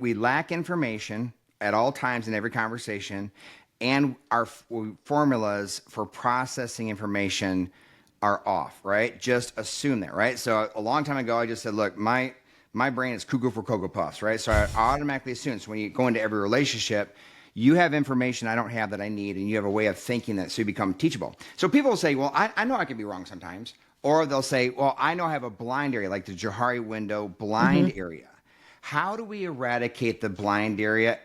we lack information at all times in every conversation, and our formulas for processing information are off, right? Just assume that, right? So a long time ago, I just said, look, my brain is cuckoo for Cocoa Puffs, right? So I automatically assume. So when you go into every relationship, you have information I don't have that I need, and you have a way of thinking that, so you become teachable. So people will say, well, I know I can be wrong sometimes. Or they'll say, well, I know I have a blind area, like the Johari window blind area. How do we eradicate the blind area?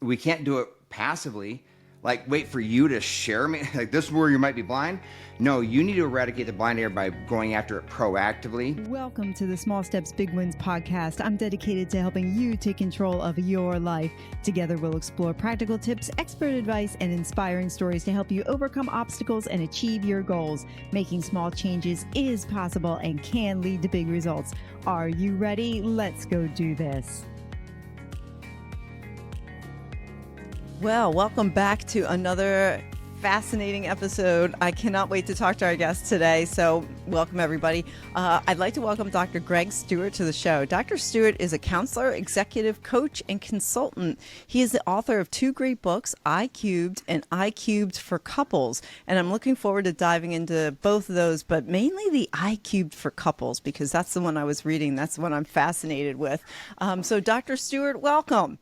We can't do it passively. Like, wait for you to share me, like this is where you might be blind. No, you need to eradicate the blind area by going after it proactively. Welcome to the Small Steps, Big Wins podcast. I'm dedicated to helping you take control of your life. Together, we'll explore practical tips, expert advice, and inspiring stories to help you overcome obstacles and achieve your goals. Making small changes is possible and can lead to big results. Are you ready? Let's go do this. Well, welcome back to another fascinating episode. I cannot wait to talk to our guest today. So welcome, everybody. I'd like to welcome Dr. Greg Stewart to the show. Dr. Stewart is a counselor, executive coach, and consultant. He is the author of 2 great books, iCubed and iCubed for Couples. And I'm looking forward to diving into both of those, but mainly the iCubed for Couples, because that's the one I was reading. That's the one I'm fascinated with. So Dr. Stewart, welcome.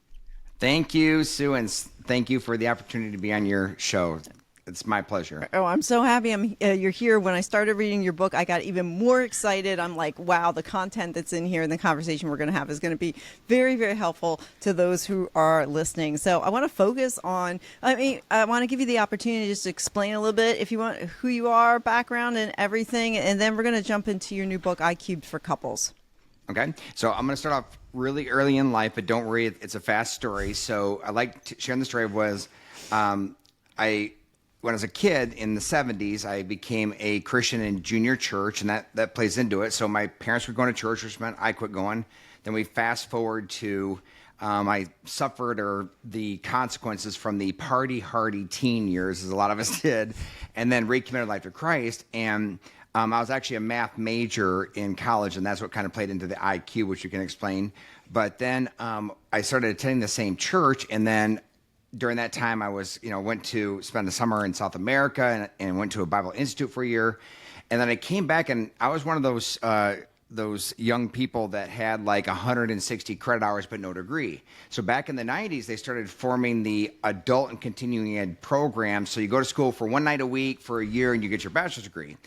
Thank you, Sue, and thank you for the opportunity to be on your show. It's my pleasure. Oh, I'm so happy you're here. When I started reading your book, I got even more excited. I'm like, wow, the content that's in here and the conversation we're going to have is going to be very, very helpful to those who are listening. So I want to focus on, I want to give you the opportunity just to explain a little bit, if you want, who you are, background and everything. And then we're going to jump into your new book, iCubed for Couples. Okay, so I'm going to start off really early in life, but don't worry, it's a fast story. So I like sharing the story was, when I was a kid in the 70s, I became a Christian in junior church, and that plays into it. So my parents were going to church, which meant I quit going. Then we fast forward to I suffered the consequences from the party-hardy teen years, as a lot of us did, and then recommitted life to Christ. And I was actually a math major in college, and that's what kind of played into the IQ, which you can explain. But then I started attending the same church, and then during that time, I was, went to spend the summer in South America and went to a Bible Institute for a year. And then I came back, and I was one of those young people that had like 160 credit hours but no degree. So back in the 90s, they started forming the adult and continuing ed program. So you go to school for one night a week for a year and you get your bachelor's degree.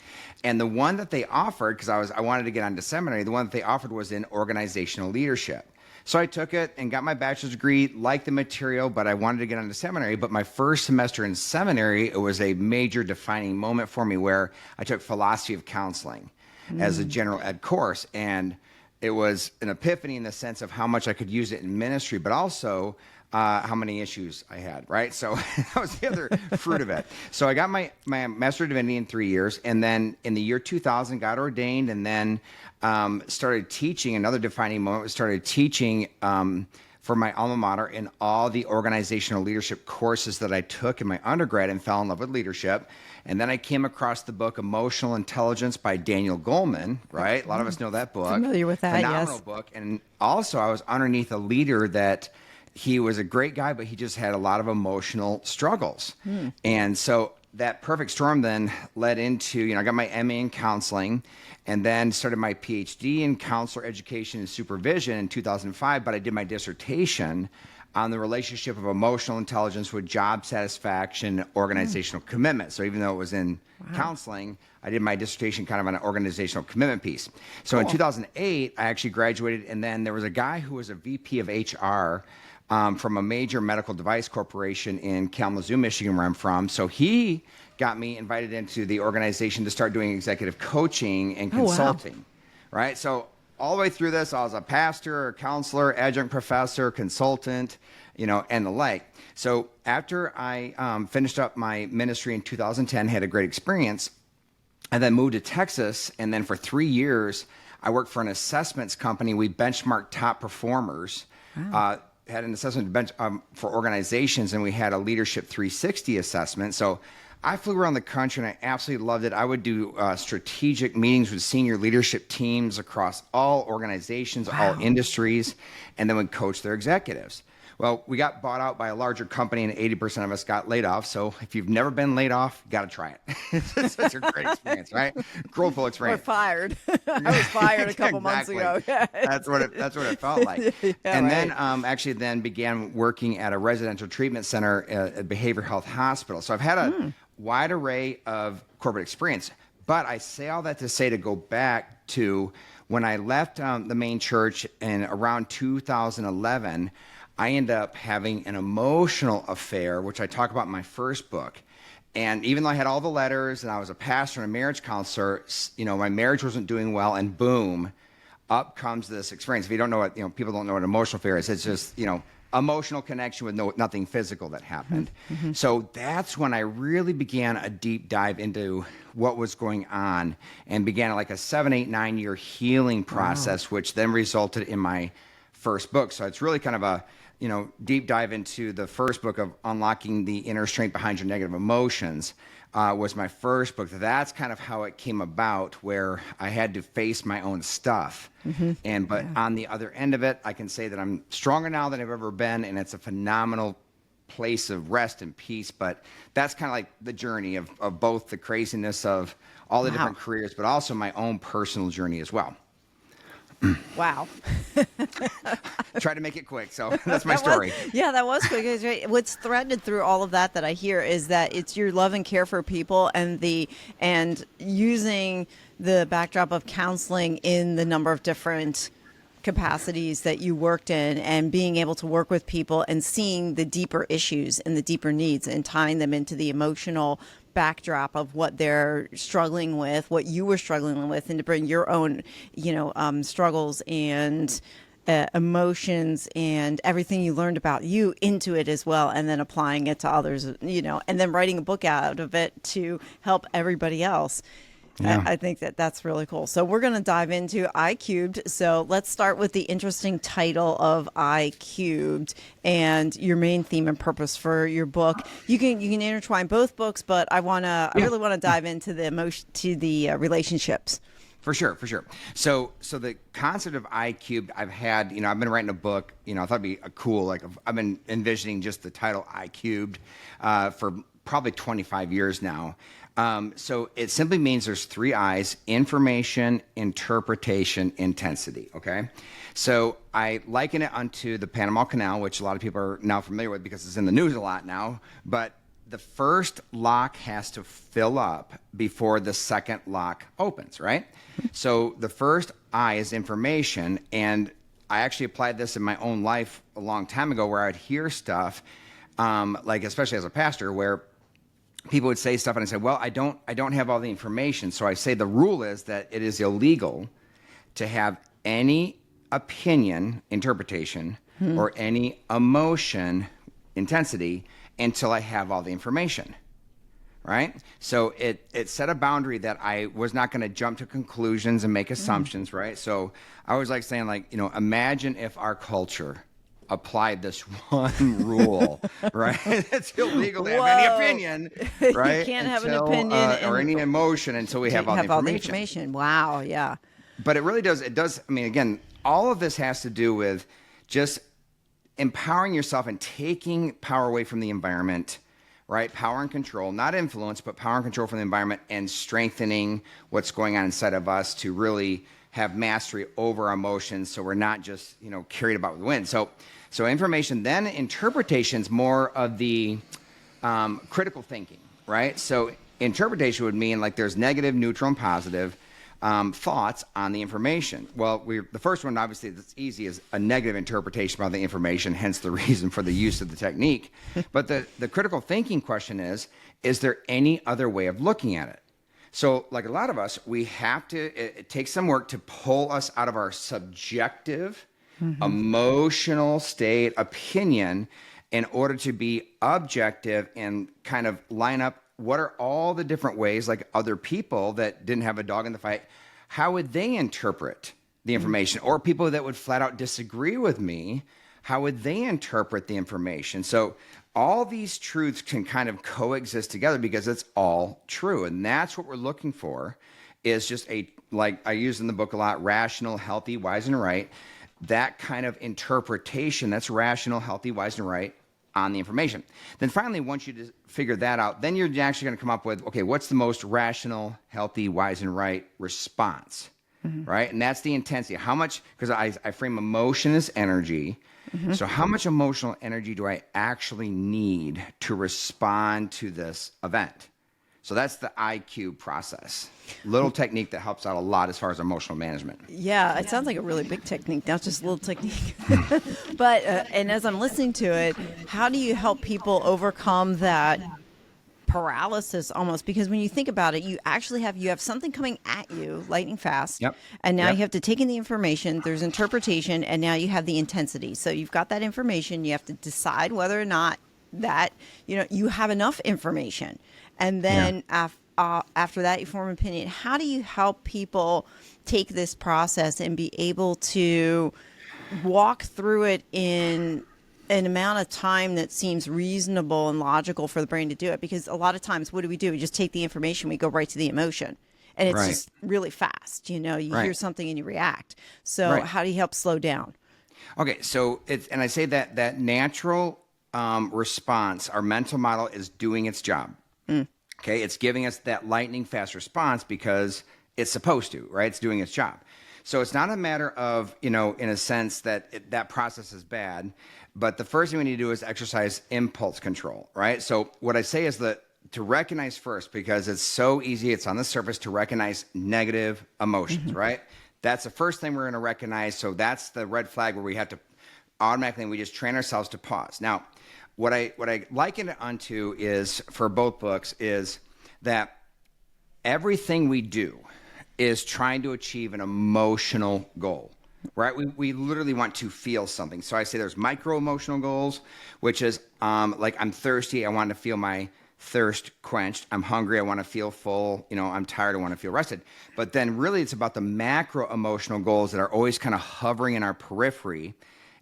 And the one that they offered, because I wanted to get onto seminary, the one that they offered was in organizational leadership. So I took it and got my bachelor's degree, liked the material, but I wanted to get into seminary. But my first semester in seminary, it was a major defining moment for me where I took philosophy of counseling as a general ed course. And it was an epiphany in the sense of how much I could use it in ministry, but also how many issues I had, right? So that was the other fruit of it. So I got my Master of Divinity in 3 years, and then in the year 2000 got ordained, and then started teaching. Another defining moment, started teaching for my alma mater in all the organizational leadership courses that I took in my undergrad, and fell in love with leadership. And then I came across the book Emotional Intelligence by Daniel Goleman, right? A lot of us know that book. Familiar with that, Phenomenal yes. book. And also I was underneath a leader that he was a great guy, but he just had a lot of emotional struggles. And so that perfect storm then led into, I got my MA in counseling, and then started my PhD in counselor education and supervision in 2005, but I did my dissertation on the relationship of emotional intelligence with job satisfaction, organizational commitment. So even though it was in counseling, I did my dissertation kind of on an organizational commitment piece. So in 2008, I actually graduated, and then there was a guy who was a VP of HR from a major medical device corporation in Kalamazoo, Michigan, where I'm from. So he got me invited into the organization to start doing executive coaching and consulting, right? So all the way through this, I was a pastor, a counselor, adjunct professor, consultant, and the like. So after I finished up my ministry in 2010, had a great experience, I then moved to Texas, and then for 3 years, I worked for an assessments company. We benchmarked top performers. Wow. Had an assessment bench for organizations, and we had a Leadership 360 assessment. So I flew around the country and I absolutely loved it. I would do strategic meetings with senior leadership teams across all organizations, all industries, and then would coach their executives. Well, we got bought out by a larger company and 80% of us got laid off. So if you've never been laid off, got to try it. It's such a great experience, right? Growthful Or experience. fired. I was fired a couple months ago. That's what it felt like. Yeah, and right. then actually then began working at a residential treatment center at a behavioral health hospital. So I've had a wide array of corporate experience. But I say all that to say to go back to when I left the main church in around 2011, I ended up having an emotional affair, which I talk about in my first book. And even though I had all the letters and I was a pastor and a marriage counselor, my marriage wasn't doing well, and boom, up comes this experience. If you don't know what, people don't know what an emotional affair is. It's just, emotional connection with nothing physical that happened. Mm-hmm. So that's when I really began a deep dive into what was going on and began like a 7, 8, 9 year healing process, which then resulted in my first book. So it's really kind of a deep dive into the first book of Unlocking the Inner Strength Behind Your Negative Emotions was my first book. That's kind of how it came about, where I had to face my own stuff. Mm-hmm. But on the other end of it, I can say that I'm stronger now than I've ever been, and it's a phenomenal place of rest and peace. But that's kind of like the journey of both the craziness of all the different careers, but also my own personal journey as well. Wow. Try to make it quick. So that's my story. That was quick. What's threaded through all of that I hear is that it's your love and care for people and using the backdrop of counseling in the number of different capacities that you worked in, and being able to work with people and seeing the deeper issues and the deeper needs and tying them into the emotional backdrop of what they're struggling with, what you were struggling with, and to bring your own, struggles and emotions and everything you learned about you into it as well, and then applying it to others, and then writing a book out of it to help everybody else. Yeah. I think that's really cool. So we're going to dive into iCubed. So let's start with the interesting title of iCubed and your main theme and purpose for your book. You can intertwine both books, but I really want to dive into the relationships. For sure. So the concept of iCubed, I've had, I've been writing a book, I thought it'd be cool. I've been envisioning just the title iCubed for probably 25 years now. So it simply means there's 3 I's: information, interpretation, intensity. Okay. So I liken it unto the Panama Canal, which a lot of people are now familiar with because it's in the news a lot now. But the first lock has to fill up before the second lock opens, right? So the first I is information. And I actually applied this in my own life a long time ago, where I'd hear stuff, especially as a pastor, where people would say stuff and I said, well, I don't have all the information. So I say the rule is that it is illegal to have any opinion, interpretation, or any emotion, intensity, until I have all the information, right? So it set a boundary that I was not going to jump to conclusions and make assumptions, right? So I was saying, imagine if our culture applied this one rule, right? It's illegal to have any opinion, right? You can't have an opinion or any emotion until we have all the information. Wow, yeah. But it really does. It does. I mean, again, all of this has to do with just empowering yourself and taking power away from the environment, right? Power and control, not influence, but power and control from the environment, and strengthening what's going on inside of us to really have mastery over our emotions, so we're not just carried about with the wind. So information, then interpretation's more of the critical thinking, right? So interpretation would mean there's negative, neutral, and positive thoughts on the information. Well, the first one, obviously, that's easy, is a negative interpretation about the information, hence the reason for the use of the technique. But the critical thinking question is there any other way of looking at it? So like a lot of us, we have to, it takes some work to pull us out of our subjective, emotional state, opinion, in order to be objective and kind of line up what are all the different ways, like other people that didn't have a dog in the fight, how would they interpret the information? Or people that would flat out disagree with me, how would they interpret the information? So all these truths can kind of coexist together because it's all true. And that's what we're looking for, is just a, like I use in the book a lot, rational, healthy, wise, and right. That kind of interpretation that's rational, healthy, wise, and right on the information. Then finally, once you just figure that out, then you're actually going to come up with, okay, what's the most rational, healthy, wise, and right response, right? And that's the intensity. How much, because I frame emotion as energy. So how much emotional energy do I actually need to respond to this event? So that's the iCubed process. Little technique that helps out a lot as far as emotional management. Yeah, it sounds like a really big technique, not just a little technique. But, and as I'm listening to it, how do you help people overcome that paralysis almost? Because when you think about it, you actually have something coming at you lightning fast. Yep. And now Yep. you have to take in the information, there's interpretation, and now you have the intensity. So you've got that information, you have to decide whether or not that, you have enough information. And then after that, you form an opinion. How do you help people take this process and be able to walk through it in an amount of time that seems reasonable and logical for the brain to do it? Because a lot of times, what do? We just take the information, we go right to the emotion. And it's Right. just really fast. You Right. hear something and you react. So Right. how do you help slow down? Okay, so and I say that natural response, our mental model is doing its job. Okay, it's giving us that lightning fast response because it's supposed to, right? It's doing its job. So it's not a matter of, in a sense that that process is bad, but the first thing we need to do is exercise impulse control, right? So what I say is that to recognize first, because it's so easy, it's on the surface to recognize negative emotions, right? That's the first thing we're going to recognize. So that's the red flag where we have to automatically, we just train ourselves to pause. Now, what I liken it onto is, for both books, is that everything we do is trying to achieve an emotional goal, right? We literally want to feel something. So I say there's micro emotional goals, which is like I'm thirsty, I want to feel my thirst quenched. I'm hungry, I want to feel full. I'm tired, I want to feel rested. But then really it's about the macro emotional goals that are always kind of hovering in our periphery,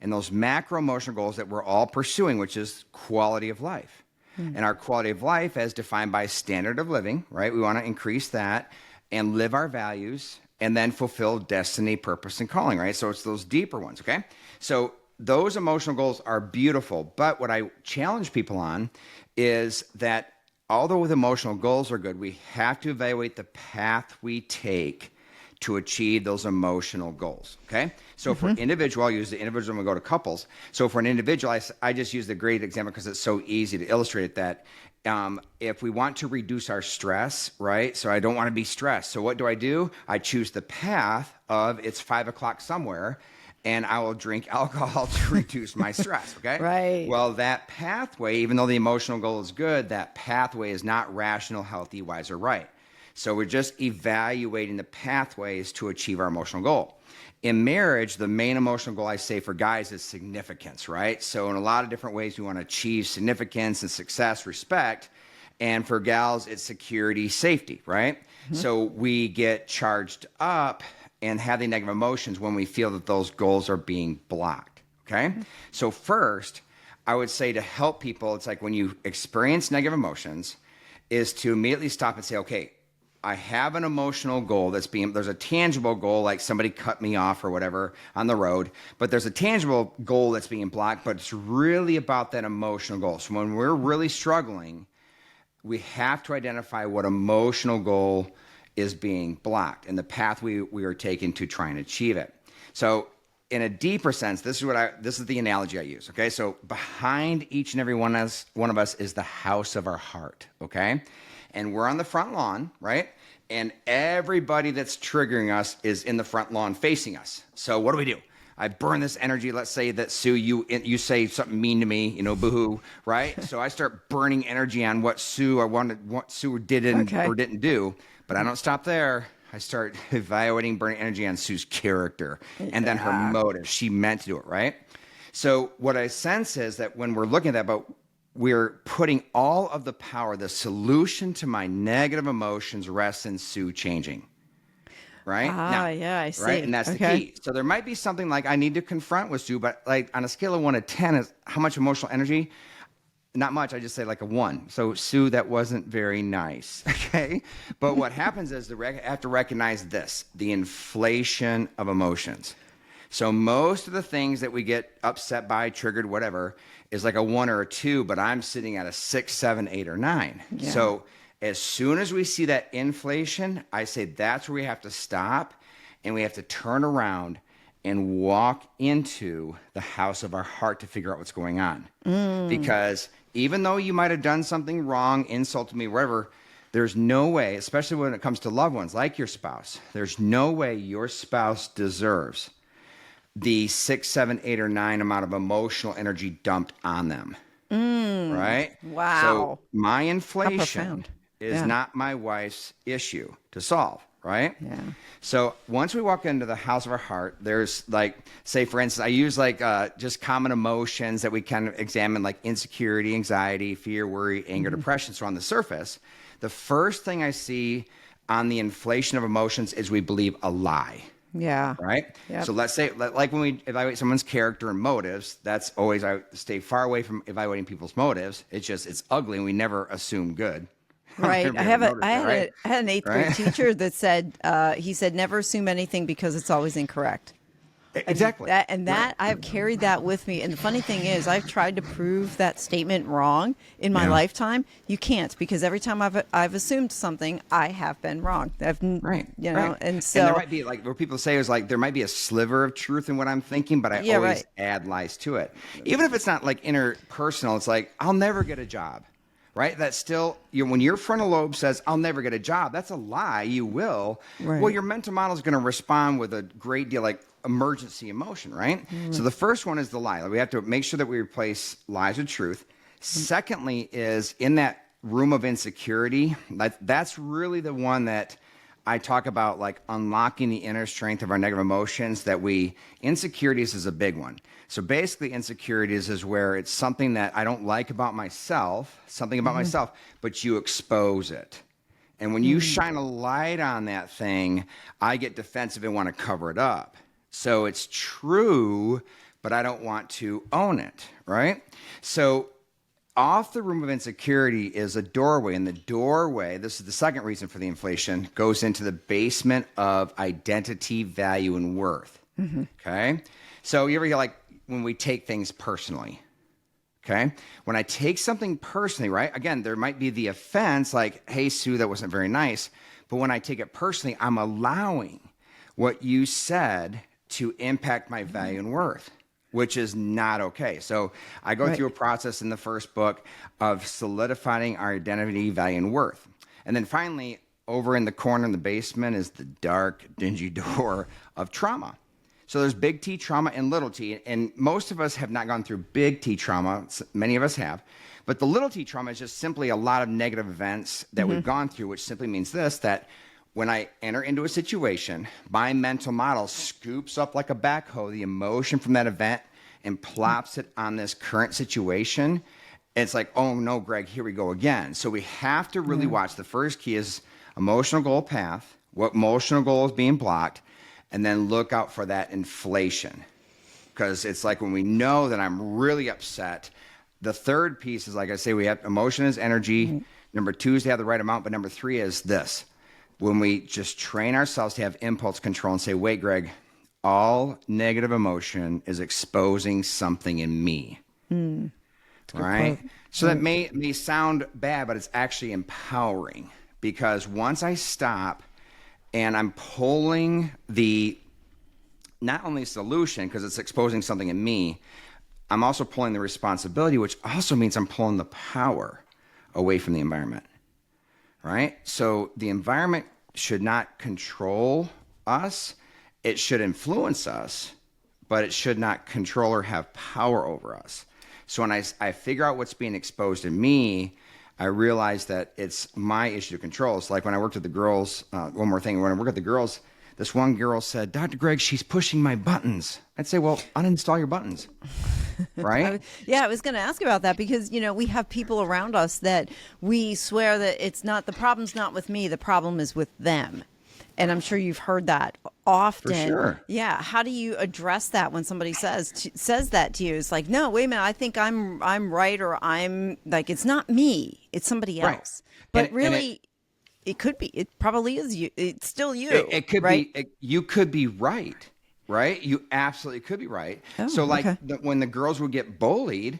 and those macro emotional goals that we're all pursuing, which is quality of life. And our quality of life as defined by standard of living, right? We want to increase that and live our values and then fulfill destiny, purpose, and calling, right? So it's those deeper ones, okay? So those emotional goals are beautiful. But what I challenge people on is that although the emotional goals are good, we have to evaluate the path we take to achieve those emotional goals, okay? So for individual, I'll use the individual when we go to couples. So for an individual, I just use the great example because it's so easy to illustrate that. If we want to reduce our stress, right? So I don't want to be stressed. So what do? I choose the path of it's 5 o'clock somewhere, and I will drink alcohol to reduce my stress, okay? Right. Well, that pathway, even though the emotional goal is good, that pathway is not rational, healthy, wise, or right. So we're just evaluating the pathways to achieve our emotional goal. In marriage, the main emotional goal I say for guys is significance, right? So in a lot of different ways, we want to achieve significance and success, respect. And for gals, it's security, safety, right? So we get charged up and have the negative emotions when we feel that those goals are being blocked, okay? So first, I would say to help people, it's like when you experience negative emotions, is to immediately stop and say, okay, I have an emotional goal there's a tangible goal, like somebody cut me off or whatever on the road, but there's a tangible goal that's being blocked, but it's really about that emotional goal. So when we're really struggling, we have to identify what emotional goal is being blocked and the path we are taking to try and achieve it. So in a deeper sense, this is the analogy I use, okay? So behind each and every one of us is the house of our heart, okay? And we're on the front lawn, right? And everybody that's triggering us is in the front lawn facing us. So what do? I burn this energy. Let's say that, Sue, you say something mean to me, boo-hoo, right? So I start burning energy on what Sue did or didn't do. But I don't stop there. I start evaluating, burning energy on Sue's character and then her motive. She meant to do it, right? So what I sense is that when we're looking at that, but we're putting all of the power, the solution to my negative emotions rests in Sue changing. right? Ah, yeah, I see. Right, and that's the key. So there might be something like I need to confront with Sue, but like on a scale of 1 to 10 is how much emotional energy? Not much. I just say like a 1. So Sue, that wasn't very nice. Okay, but what happens is I have to recognize this: the inflation of emotions. So most of the things that we get upset by, triggered, whatever, is like a 1 or a 2, but I'm sitting at a 6, 7, 8, or 9. Yeah. So as soon as we see that inflation, I say that's where we have to stop, and we have to turn around and walk into the house of our heart to figure out what's going on. Because even though you might have done something wrong, insulted me, whatever, there's no way, especially when it comes to loved ones like your spouse, there's no way your spouse deserves the 6, 7, 8, or 9 amount of emotional energy dumped on them. Right? Wow. So my How inflation profound. is Yeah. not my wife's issue to solve. Right? Yeah. So once we walk into the house of our heart, there's like, say, for instance, I use like just common emotions that we kind of examine, like insecurity, anxiety, fear, worry, anger, depression. So on the surface, the first thing I see on the inflation of emotions is we believe a lie. Yeah. Right? Yep. So let's say, like when we evaluate someone's character and motives, that's always, I stay far away from evaluating people's motives. It's ugly, and we never assume good. Right. Everybody noticed that, right? I had an eighth grade teacher that said, he said, never assume anything because it's always incorrect. Exactly. That I have carried that with me. And the funny thing is, I've tried to prove that statement wrong in my lifetime. You can't, because every time I've assumed something, I have been wrong. Right. You know, right. and so there might be like what people say is like there might be a sliver of truth in what I'm thinking, but I always add lies to it. Even if it's not like interpersonal, it's like I'll never get a job. Right? That's still, when your frontal lobe says, I'll never get a job, that's a lie. You will. Right. Well, your mental model is going to respond with a great deal like emergency emotion, right? So the first one is the lie. We have to make sure that we replace lies with truth. Secondly is in that room of insecurity, that's really the one that I talk about, like unlocking the inner strength of our negative emotions. Insecurities is a big one. So basically, insecurities is where it's something that I don't like about myself, but you expose it. And when you shine a light on that thing, I get defensive and want to cover it up. So it's true, but I don't want to own it, right? So off the room of insecurity is a doorway, and the doorway, this is the second reason for the inflation, goes into the basement of identity, value, and worth. Okay? So you ever hear like when we take things personally? Okay? When I take something personally, right? Again, there might be the offense, like, hey, Sue, that wasn't very nice. But when I take it personally, I'm allowing what you said to impact my value and worth, which is not okay. So I go through a process in the first book of solidifying our identity, value, and worth. And then finally, over in the corner in the basement is the dark, dingy door of trauma. So there's big T trauma and little t, and most of us have not gone through big T trauma. Many of us have. But the little t trauma is just simply a lot of negative events that we've gone through, which simply means this, that when I enter into a situation, my mental model scoops up like a backhoe the emotion from that event and plops it on this current situation. It's like, oh no, Greg, here we go again. So we have to really watch. The first key is emotional goal path, what emotional goal is being blocked, and then look out for that inflation. Because it's like when we know that I'm really upset, the third piece is, like I say, we have emotion is energy. Number 2 is to have the right amount, but number 3 is this. When we just train ourselves to have impulse control and say, wait, Greg, all negative emotion is exposing something in me. Right? So that may sound bad, but it's actually empowering, because once I stop and I'm pulling not only solution, because it's exposing something in me, I'm also pulling the responsibility, which also means I'm pulling the power away from the environment. Right? So the environment should not control us. It should influence us, but it should not control or have power over us. So when I figure out what's being exposed in me, I realize that it's my issue to control. It's like when I worked with the girls, one more thing, when I worked with the girls, this one girl said, Dr. Greg, she's pushing my buttons. I'd say, well, uninstall your buttons. Right? I was going to ask about that, because, we have people around us that we swear that the problem's not with me, the problem is with them. And I'm sure you've heard that often. For sure. Yeah. How do you address that when somebody says that to you? It's like, no, wait a minute. I think I'm right, or I'm like, it's not me. It's somebody Right. else. But And really, it could be. It probably is you. It's still you. it could right? be, you could be right. Right. You absolutely could be right. Oh, So like okay. when the girls would get bullied,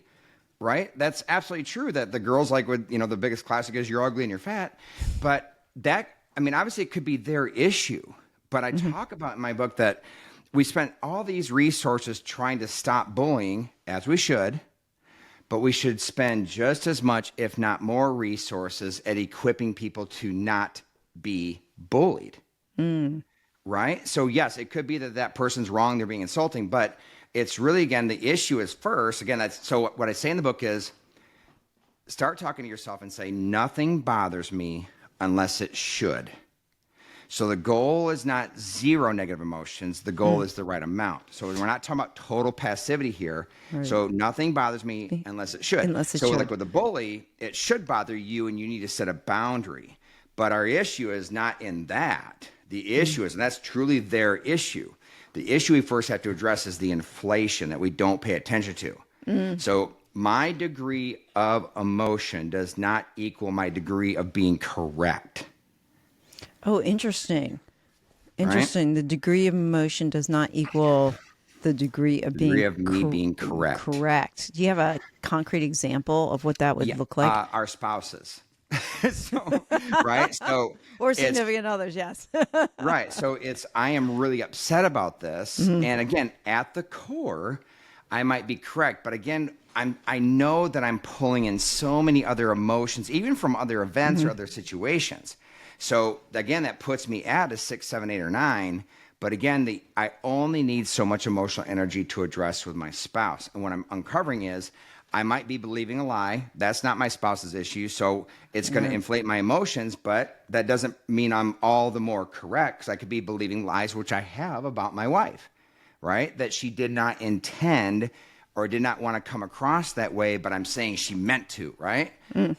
right? That's absolutely true that the girls like would, the biggest classic is you're ugly and you're fat. But obviously it could be their issue. But I talk about in my book that we spent all these resources trying to stop bullying, as we should, but we should spend just as much, if not more, resources at equipping people to not be bullied. Right? So yes, it could be that person's wrong, they're being insulting, but it's really, again, the issue is first. Again, so what I say in the book is start talking to yourself and say, nothing bothers me unless it should. So the goal is not zero negative emotions. The goal is the right amount. So we're not talking about total passivity here. Right. So nothing bothers me unless it should. Unless it so should. like with the bully, it should bother you and you need to set a boundary. But our issue is not in that. The issue is, and that's truly their issue. The issue we first have to address is the inflation that we don't pay attention to. So my degree of emotion does not equal my degree of being correct. Oh, interesting. Interesting. The degree of emotion does not equal the degree of Degree being of me being correct. Correct. Do you have a concrete example of what that would look like? Our spouses. So, right? So Or it's- significant others, yes. Right. So I am really upset about this. And again, at the core, I might be correct. But again, I know that I'm pulling in so many other emotions, even from other events or other situations. So again, that puts me at a 6, 7, 8, or 9. But again, I only need so much emotional energy to address with my spouse. And what I'm uncovering is I might be believing a lie. That's not my spouse's issue. So it's going to inflate my emotions, but that doesn't mean I'm all the more correct, because I could be believing lies, which I have about my wife, right? That she did not intend or did not want to come across that way, but I'm saying she meant to, right?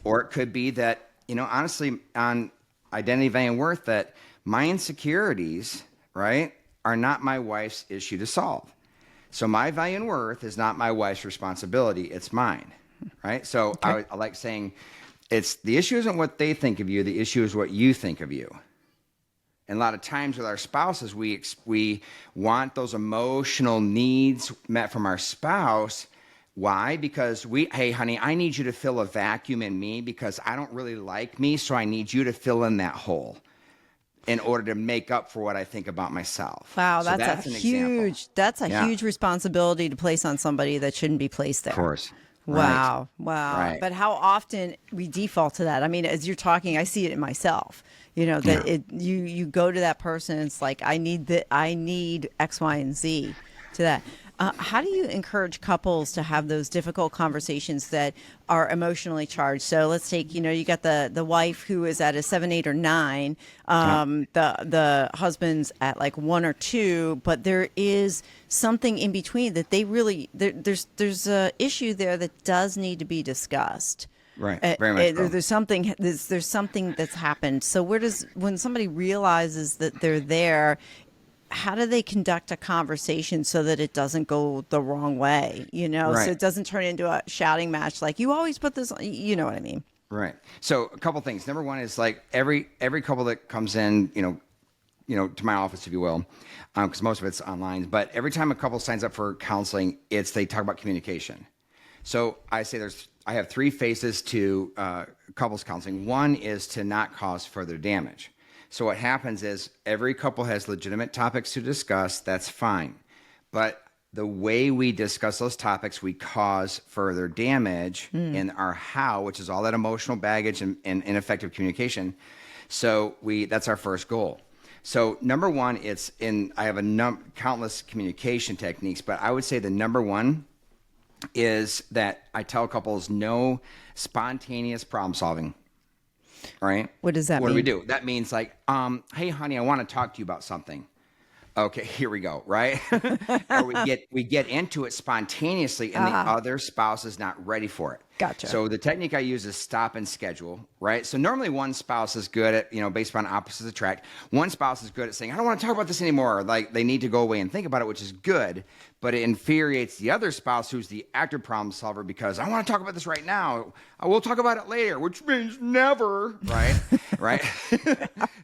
Or it could be that, honestly, on identity, value, and worth, that my insecurities, right, are not my wife's issue to solve. So my value and worth is not my wife's responsibility, it's mine, right? So I like saying the issue isn't what they think of you, the issue is what you think of you. And a lot of times with our spouses, we want those emotional needs met from our spouse. Why? Because hey, honey, I need you to fill a vacuum in me because I don't really like me, so I need you to fill in that hole in order to make up for what I think about myself. Wow, So that's an a example. huge responsibility to place on somebody that shouldn't be placed there. Of course. Wow. Wow. Right. But how often we default to that? I mean, as you're talking, I see it in myself. That you go to that person, it's like, I need X, Y, and Z to that. How do you encourage couples to have those difficult conversations that are emotionally charged? So let's take, you got the wife who is at a 7, 8, or 9, the husband's at like 1 or 2, but there is something in between that they really there's a issue there that does need to be discussed. Right. Very much so. There's something that's happened. So when somebody realizes that they're there, how do they conduct a conversation so that it doesn't go the wrong way? Right. So it doesn't turn into a shouting match. Like, you always put this on, you know what I mean? Right. So a couple things. Number one is like every couple that comes in, to my office, if you will, because most of it's online. But every time a couple signs up for counseling, they talk about communication. So I say I have 3 phases to couples counseling. One is to not cause further damage. So what happens is every couple has legitimate topics to discuss. That's fine. But the way we discuss those topics, we cause further damage in our how, which is all that emotional baggage and ineffective communication. So that's our first goal. So number one, I have countless communication techniques, but I would say the number one is that I tell couples no spontaneous problem solving. All right. What does that mean? What do we do? That means like, hey, honey, I want to talk to you about something. Okay, here we go, right? Or we get into it spontaneously and the other spouse is not ready for it. Gotcha. So the technique I use is stop and schedule, right? So normally one spouse is good at, based upon opposites attract. One spouse is good at saying, I don't want to talk about this anymore. Like they need to go away and think about it, which is good, but it infuriates the other spouse who's the active problem solver because I want to talk about this right now. I will talk about it later, which means never, right? Right?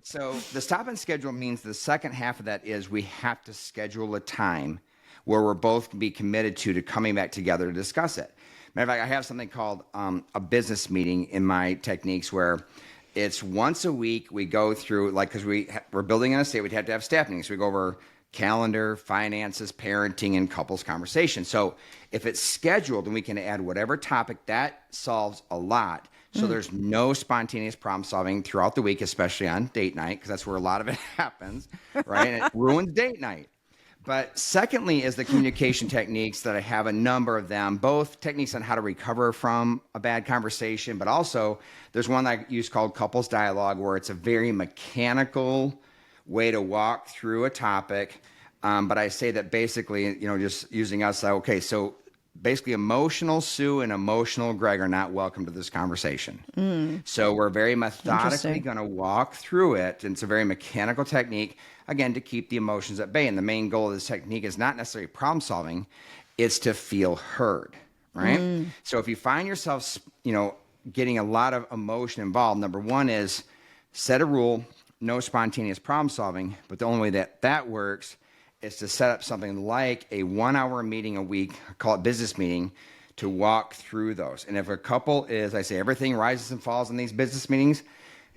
So the stop and schedule means the second half of that is we have to schedule a time where we're both be committed to coming back together to discuss it. Matter of fact, I have something called a business meeting in my techniques where it's once a week we go through, like, because we're building an estate, we'd have to have staff meetings. We go over calendar, finances, parenting, and couples conversation. So if it's scheduled and we can add whatever topic, that solves a lot. So there's no spontaneous problem solving throughout the week, especially on date night, because that's where a lot of it happens, right? And it ruins date night. But secondly is the communication techniques that I have a number of them, both techniques on how to recover from a bad conversation, but also there's one that I use called couples dialogue where it's a very mechanical way to walk through a topic. But I say that basically, just using us, okay, so basically emotional Sue and emotional Greg are not welcome to this conversation. So we're very methodically going to walk through it. And it's a very mechanical technique, again, to keep the emotions at bay. And the main goal of this technique is not necessarily problem solving, it's to feel heard, right? So if you find yourself, getting a lot of emotion involved, number one is set a rule, no spontaneous problem solving. But the only way that works is to set up something like a 1 hour meeting a week, call it business meeting, to walk through those. And if a couple is, I say everything rises and falls in these business meetings,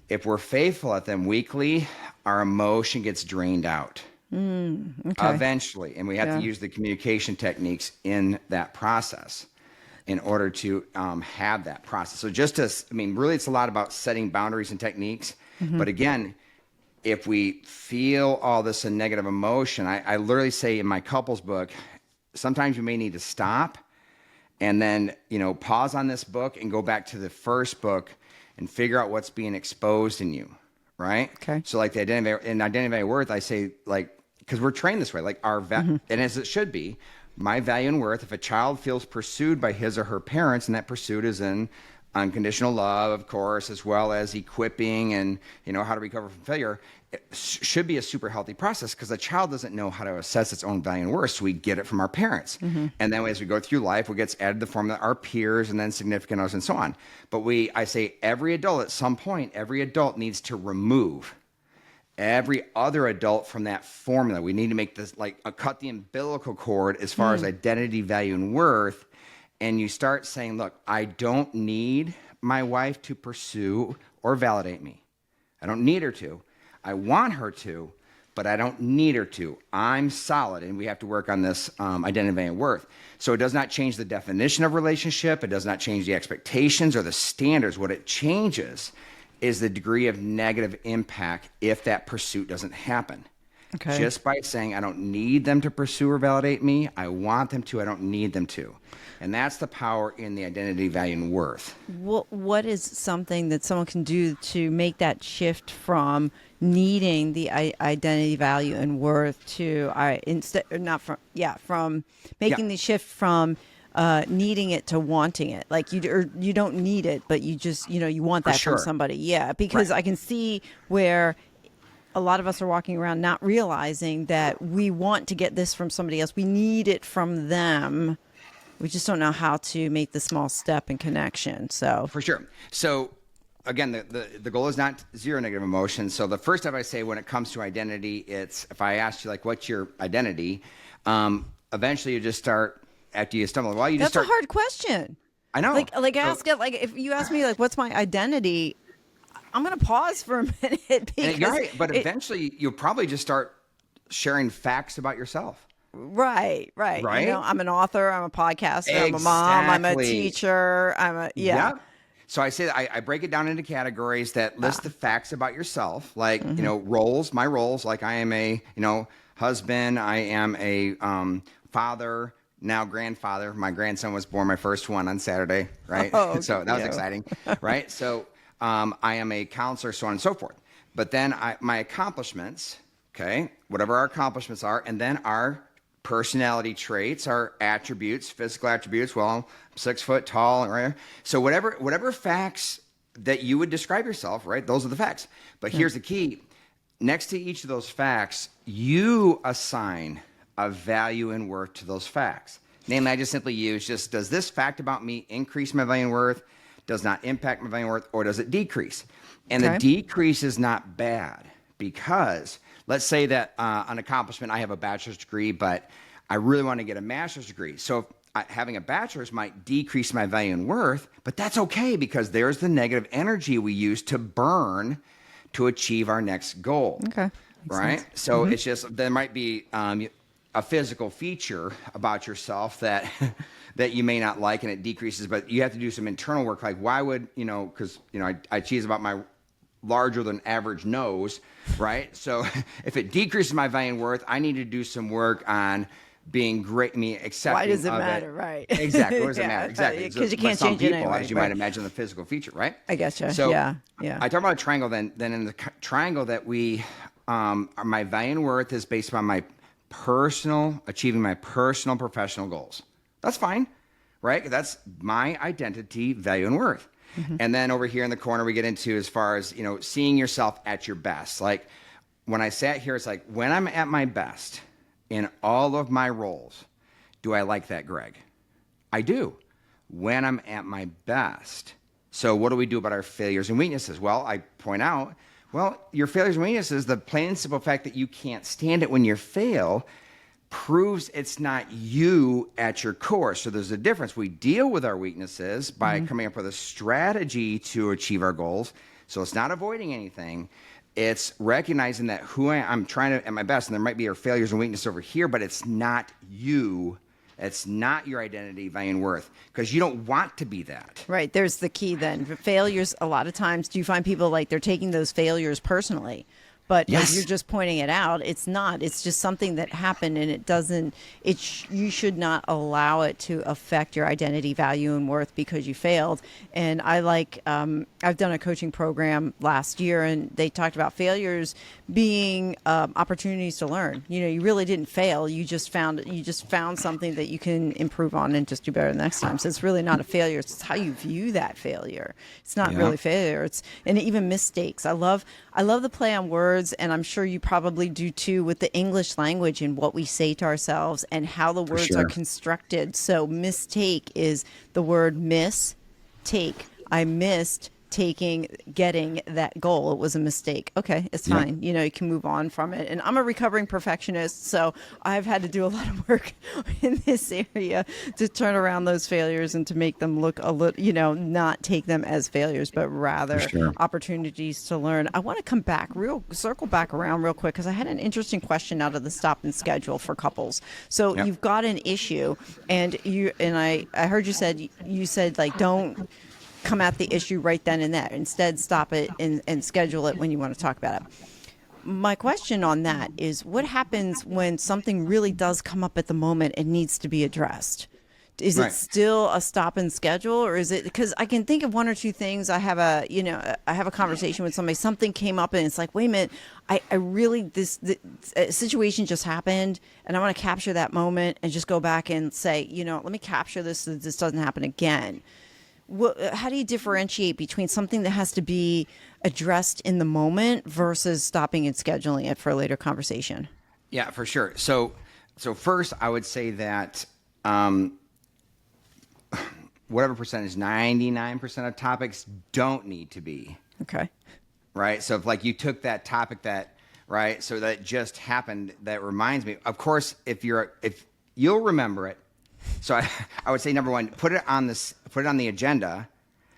if we're faithful at them weekly, our emotion gets drained out eventually. And we have to use the communication techniques in that process in order to have that process. So really it's a lot about setting boundaries and techniques. But again, if we feel all this negative emotion, I literally say in my couples book, sometimes you may need to stop and then, pause on this book and go back to the first book and figure out what's being exposed in you, right? Okay. So like identity of worth, I say because we're trained this way, like and as it should be, my value and worth, if a child feels pursued by his or her parents and that pursuit is in unconditional love, of course, as well as equipping and, how to recover from failure, it should be a super healthy process because the child doesn't know how to assess its own value and worth. So we get it from our parents. And then as we go through life, what gets added to the formula, our peers and then significant others and so on. But I say every adult at some point, every adult needs to remove every other adult from that formula. We need to make this cut the umbilical cord as far as identity, value, and worth. And you start saying, look, I don't need my wife to pursue or validate me. I don't need her to. I want her to, but I don't need her to. I'm solid, and we have to work on this identity and worth. So it does not change the definition of relationship. It does not change the expectations or the standards. What it changes is the degree of negative impact if that pursuit doesn't happen. Okay. Just by saying, I don't need them to pursue or validate me. I want them to. I don't need them to. And that's the power in the identity, value, and worth. What is something that someone can do to make that shift from needing the identity, value, and worth to from making the shift from needing it to wanting it? Like you don't need it, but you just you want that from somebody. Yeah, because I can see where a lot of us are walking around not realizing that we want to get this from somebody else. We need it from them. We just don't know how to make the small step in connection. So for sure. So again, the goal is not zero negative emotions. So the first step I say when it comes to identity, it's if I ask you what's your identity, eventually you just start after you stumble. Well, That's a hard question. I know. If you ask me what's my identity, I'm going to pause for a minute because you're right, but eventually you'll probably just start sharing facts about yourself. Right. Right. I'm an author. I'm a podcaster. I'm a mom. I'm a teacher. So I say that I break it down into categories that list the facts about yourself, roles, my roles, like I am a, husband, I am a father, now grandfather. My grandson was born, my first one on Saturday, right? So that was exciting, right? So I am a counselor, so on and so forth. But then my accomplishments okay, whatever our accomplishments are, and then our personality traits, our attributes, physical attributes. Well, I'm 6 foot tall, right? So whatever facts that you would describe yourself, right? Those are the facts. But here's the key. Next to each of those facts, you assign a value and worth to those facts. Namely, I just simply use does this fact about me increase my value and worth, does not impact my value and worth, or does it decrease? And the decrease is not bad because let's say that an accomplishment, I have a bachelor's degree, but I really want to get a master's degree. So having a bachelor's might decrease my value and worth, but that's okay because there's the negative energy we use to burn to achieve our next goal. Okay. Right? Sense. So it's just, there might be a physical feature about yourself that that you may not like and it decreases, but you have to do some internal work. Like why would, because, I cheese about my larger than average nose, right? So if it decreases my value and worth, I need to do some work on being great, accepting. Why does it of matter, right? Exactly. What does it Yeah, matter? Exactly. because you But can't some change it people, anyway, as you right. might imagine, the physical feature, right? I getcha. So Yeah. I talk about a triangle. Then in the triangle that my value and worth is based on achieving my personal professional goals. That's fine, right? That's my identity, value, and worth. And then over here in the corner, we get into as far as, seeing yourself at your best. Like when I sat here, it's like when I'm at my best in all of my roles, do I like that, Greg? I do. When I'm at my best. So what do we do about our failures and weaknesses? Well, I point out, your failures and weaknesses, the plain and simple fact that you can't stand it when you fail proves it's not you at your core. So there's a difference. We deal with our weaknesses by coming up with a strategy to achieve our goals. So it's not avoiding anything. It's recognizing that I'm trying to at my best, and there might be our failures and weaknesses over here, but it's not you. It's not your identity, value, and worth, because you don't want to be that. Right. There's the key then. Failures, a lot of times, do you find people like they're taking those failures personally? But Yes. as you're just pointing it out, it's not. It's just something that happened, and it doesn't. You should not allow it to affect your identity, value, and worth because you failed. And I like. I've done a coaching program last year, and they talked about failures being opportunities to learn. You really didn't fail. You just found something that you can improve on and just do better the next time. So it's really not a failure. It's how you view that failure. It's not really failure. And even mistakes. I love the play on words. And I'm sure you probably do too with the English language and what we say to ourselves and how the words are constructed. So mistake is the word take. I missed getting that goal. It was a mistake. Okay, it's fine. You can move on from it. And I'm a recovering perfectionist, so I've had to do a lot of work in this area to turn around those failures and to make them look a little, not take them as failures, but rather opportunities to learn. I want to circle back around real quick because I had an interesting question out of the stop and schedule for couples. So you've got an issue, and I heard you said like don't come at the issue right then and there. Instead, stop it and schedule it when you want to talk about it. My question on that is what happens when something really does come up at the moment and needs to be addressed? Is it still a stop and schedule, or is it because I can think of one or two things? I have a conversation with somebody, something came up and it's like, wait a minute, I really, this situation just happened and I want to capture that moment and just go back and say, let me capture this so that this doesn't happen again. How do you differentiate between something that has to be addressed in the moment versus stopping and scheduling it for a later conversation? Yeah, for sure. So first, I would say that whatever percentage, 99% of topics don't need to be. Okay. Right? So if you took that topic so that just happened, that reminds me, of course, if you'll remember it. So I would say number one, put it on the agenda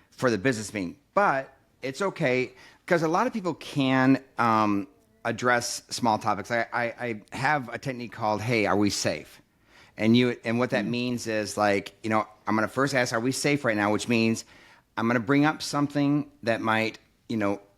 for the business meeting. But it's okay because a lot of people can address small topics. I have a technique called, "Hey, are we safe?" And what that means is I'm going to first ask, "Are we safe right now?" Which means I'm going to bring up something that might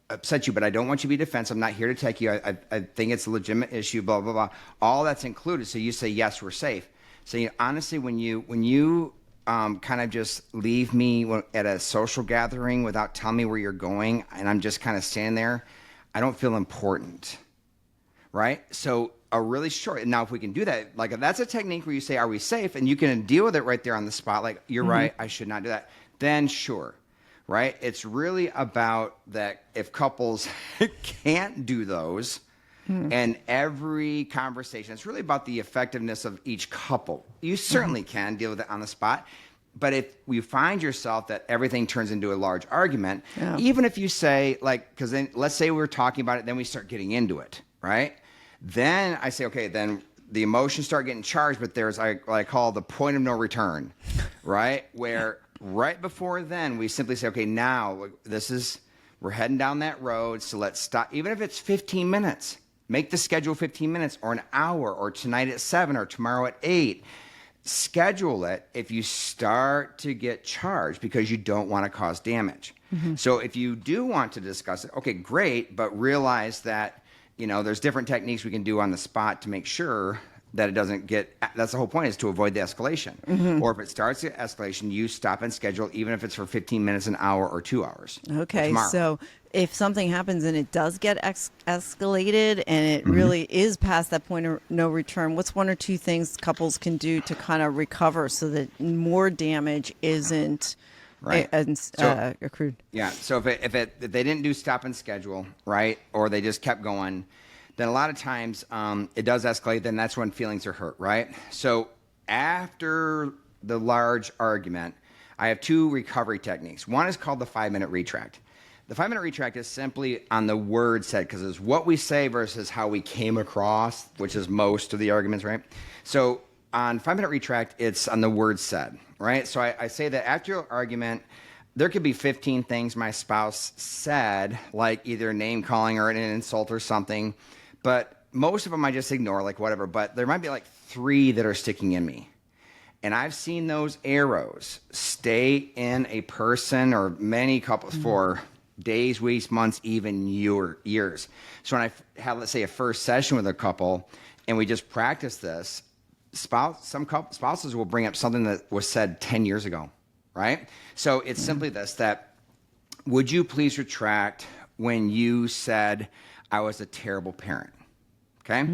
upset you, but I don't want you to be defensive. I'm not here to attack you. I think it's a legitimate issue. Blah blah blah. All that's included. So you say, "Yes, we're safe." So honestly, when you kind of just leave me at a social gathering without telling me where you're going, and I'm just kind of standing there, I don't feel important, right? So a really short. Now, if we can do that, like that's a technique where you say, "Are we safe?" and you can deal with it right there on the spot. Like, you're right, I should not do that. Then sure, right? It's really about that. If couples can't do those, and every conversation, it's really about the effectiveness of each couple. You certainly can deal with it on the spot. But if you find yourself that everything turns into a large argument, even if you say, like, because then let's say we're talking about it, then we start getting into it, right? Then I say, okay, then the emotions start getting charged, but there's what I call the point of no return, right? Where right before then we simply say, okay, now we're heading down that road, so let's stop. Even if it's 15 minutes, make the schedule 15 minutes or an hour or tonight at 7 or tomorrow at 8. Schedule it if you start to get charged because you don't want to cause damage. So if you do want to discuss it, okay, great, but realize that, there's different techniques we can do on the spot to make sure that it doesn't get, that's the whole point, is to avoid the escalation. Or if it starts the escalation, you stop and schedule, even if it's for 15 minutes, an hour, or 2 hours. Okay, so if something happens and it does get escalated and it really is past that point of no return, what's one or two things couples can do to kind of recover so that more damage isn't accrued? Yeah, so if they didn't do stop and schedule, right, or they just kept going, then a lot of times it does escalate. Then that's when feelings are hurt, right? So after the large argument, I have 2 recovery techniques. One is called the 5-minute retract. The 5-minute retract is simply on the word said, because it's what we say versus how we came across, which is most of the arguments, right? So on 5-minute retract, it's on the word said, right? So I say that after your argument, there could be 15 things my spouse said, like either name calling or an insult or something, but most of them I just ignore, like whatever. But there might be like 3 that are sticking in me. And I've seen those arrows stay in a person or many couples for days, weeks, months, even years. So when I have, let's say, a first session with a couple and we just practice this, spouses will bring up something that was said 10 years ago, right? So it's simply this, that would you please retract when you said I was a terrible parent, okay?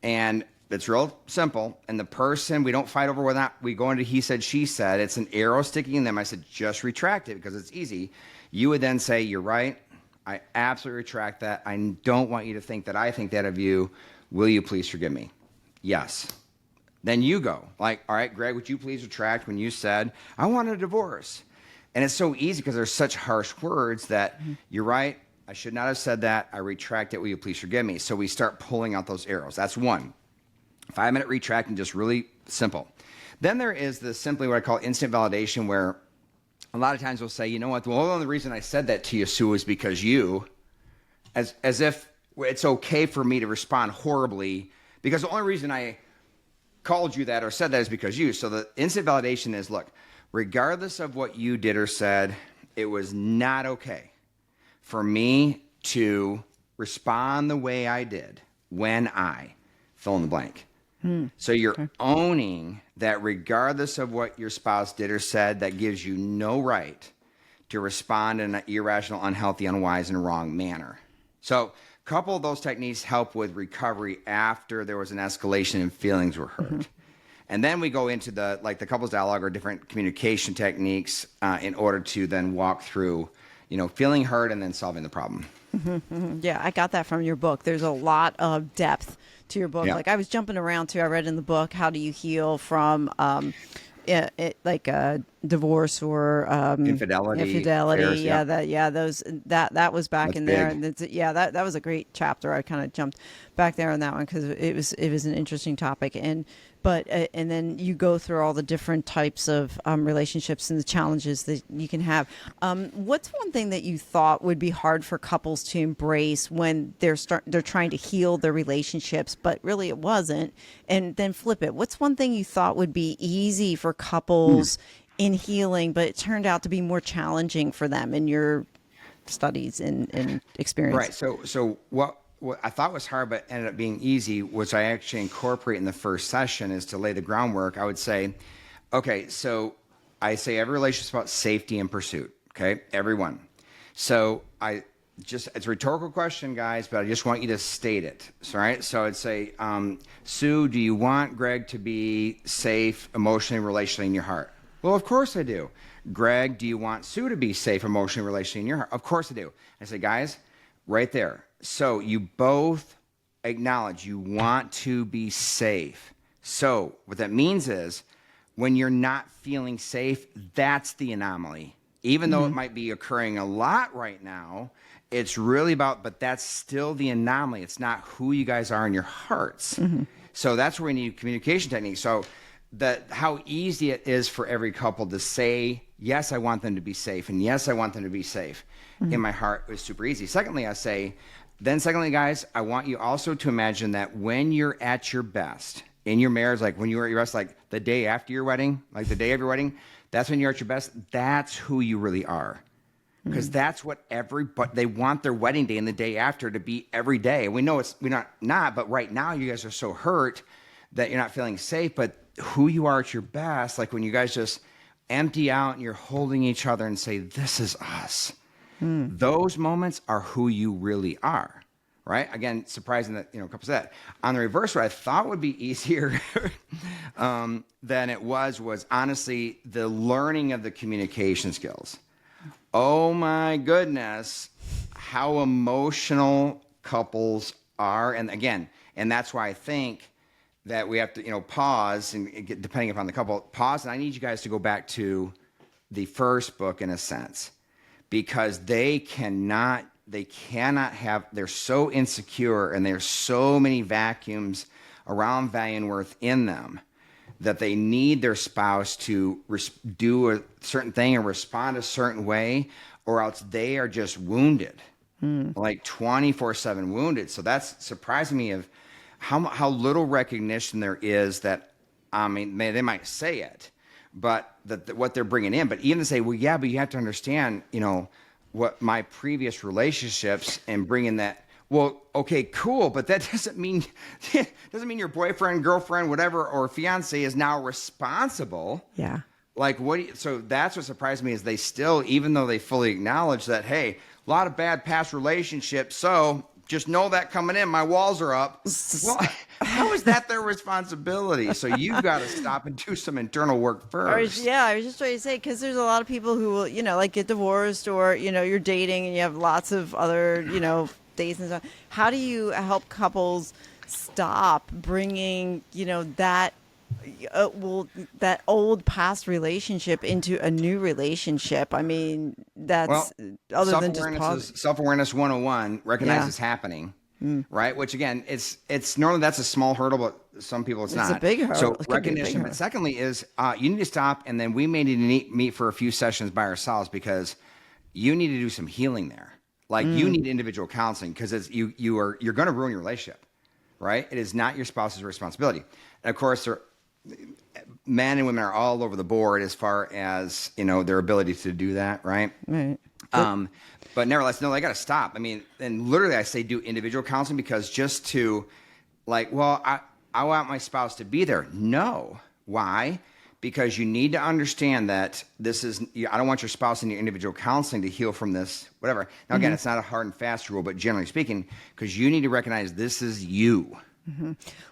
And it's real simple. And the person, we don't fight over whether or not we go into he said, she said. It's an arrow sticking in them. I said, just retract it because it's easy. You would then say, you're right. I absolutely retract that. I don't want you to think that I think that of you. Will you please forgive me? Yes. Then you go, like, all right, Greg, would you please retract when you said, I want a divorce? And it's so easy because there's such harsh words that you're right. I should not have said that. I retract it. Will you please forgive me? So we start pulling out those arrows. That's one. 5-minute retracting, just really simple. Then there is simply what I call instant validation, where a lot of times we'll say, you know what, the only reason I said that to you, Sue, is because you, as if it's okay for me to respond horribly, because the only reason I called you that or said that is because you. So the instant validation is, look, regardless of what you did or said, it was not okay for me to respond the way I did when I fill in the blank. So you're owning that regardless of what your spouse did or said, that gives you no right to respond in an irrational, unhealthy, unwise, and wrong manner. So a couple of those techniques help with recovery after there was an escalation and feelings were hurt. And then we go into the couples dialogue or different communication techniques in order to then walk through, feeling hurt and then solving the problem. Yeah, I got that from your book. There's a lot of depth to your book. Yeah. Like I was jumping around too. I read in the book, how do you heal from divorce or infidelity. Affairs, that was back That's in there. big. And that was a great chapter. I kind of jumped back there on that one because it was an interesting topic. And then you go through all the different types of relationships and the challenges that you can have. What's one thing that you thought would be hard for couples to embrace when they're trying to heal their relationships, but really it wasn't? And then flip it. What's one thing you thought would be easy for couples in healing, but it turned out to be more challenging for them in your studies and experience? Right. So what I thought was hard but ended up being easy, which I actually incorporate in the first session, is to lay the groundwork. I would say, okay, so I say every relationship is about safety and pursuit, okay? Everyone. So Just it's a rhetorical question, guys, but I just want you to state it. So, right? So I'd say, Sue, do you want Greg to be safe emotionally, relationally in your heart? Well, of course I do. Greg, do you want Sue to be safe emotionally, relationally in your heart? Of course I do. I say, guys, right there. So you both acknowledge you want to be safe. So what that means is when you're not feeling safe, that's the anomaly. Even though it might be occurring a lot right now, it's really about, but that's still the anomaly. It's not who you guys are in your hearts. So that's where we need communication techniques. So how easy it is for every couple to say, yes, I want them to be safe. And yes, I want them to be safe. In my heart, it was super easy. Secondly, guys, I want you also to imagine that when you're at your best in your marriage, like when you were at your best, like the day after your wedding, like the day of your wedding, that's when you're at your best. That's who you really are. Because that's what but they want their wedding day and the day after to be every day. We know we're not, but right now you guys are so hurt that you're not feeling safe. But who you are at your best, like when you guys just empty out and you're holding each other and say, this is us. Those moments are who you really are, right? Again, surprising that, couples say that. On the reverse, what I thought would be easier than it was honestly the learning of the communication skills. Oh my goodness, how emotional couples are. And again, that's why I think that we have to, pause and depending upon the couple, pause. And I need you guys to go back to the first book in a sense, because they're so insecure and there's so many vacuums around value and worth in them that they need their spouse to do a certain thing and respond a certain way, or else they are just wounded, like 24/7 wounded. So that's surprising me of how little recognition there is that, they might say it, but what they're bringing in. But even to say, well, yeah, but you have to understand, what my previous relationships and bringing that. Well, okay, cool, but that doesn't mean your boyfriend, girlfriend, whatever, or fiance is now responsible. Yeah. Like so that's what surprised me is they still, even though they fully acknowledge that, hey, a lot of bad past relationships, so just know that coming in, my walls are up. Well, how is that their responsibility? So you've got to stop and do some internal work first. I was just trying to say, because there's a lot of people who will, like get divorced or, you're dating and you have lots of other, days and stuff. How do you help couples stop bringing, that old past relationship into a new relationship? I mean, that's other than just pause. Self-awareness 101, recognize it's happening, right? Which again, it's normally that's a small hurdle, but some people it's not. It's a big hurdle. So recognition. But secondly is you need to stop, and then we may need to meet for a few sessions by ourselves because you need to do some healing there. Like you need individual counseling because you're going to ruin your relationship, right? It is not your spouse's responsibility. And of course, men and women are all over the board as far as their ability to do that, right? Right. But nevertheless, no, I got to stop. I mean, and literally, I say do individual counseling because just to, I want my spouse to be there. No, why? Because you need to understand that I don't want your spouse in your individual counseling to heal from this, whatever. Now, again, it's not a hard and fast rule, but generally speaking, because you need to recognize this is you.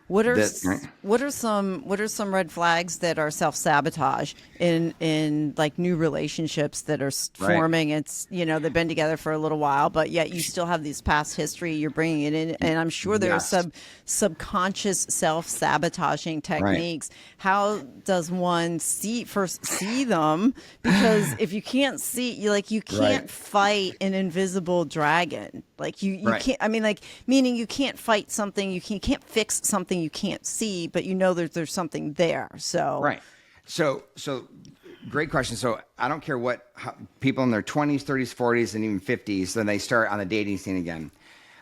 What are some red flags that are self-sabotage in like new relationships that are forming? It's they've been together for a little while, but yet you still have this past history. You're bringing it in, and I'm sure there are subconscious self-sabotaging techniques. How does one see them? Because if you can't see, you can't fight an invisible dragon. Like you can't. I mean, meaning you can't fight something. You can't fix something you can't see, but there's something there. So right. So great question. So I don't care how people in their 20s, 30s, 40s, and even 50s, then they start on the dating scene again.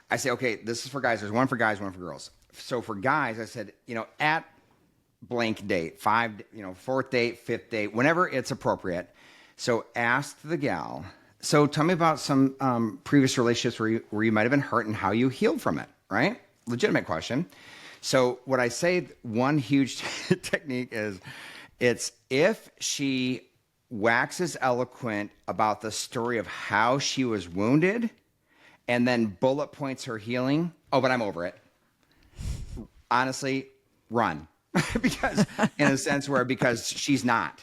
I say, okay, this is for guys. There's one for guys, one for girls. So for guys, I said, at blank date, fourth date, fifth date, whenever it's appropriate. So ask the gal. So tell me about some previous relationships where you might have been hurt and how you healed from it, right? Legitimate question. So what I say, one huge technique is it's if she waxes eloquent about the story of how she was wounded and then bullet points her healing. Oh, but I'm over it. Honestly, run. Because in a sense because she's not.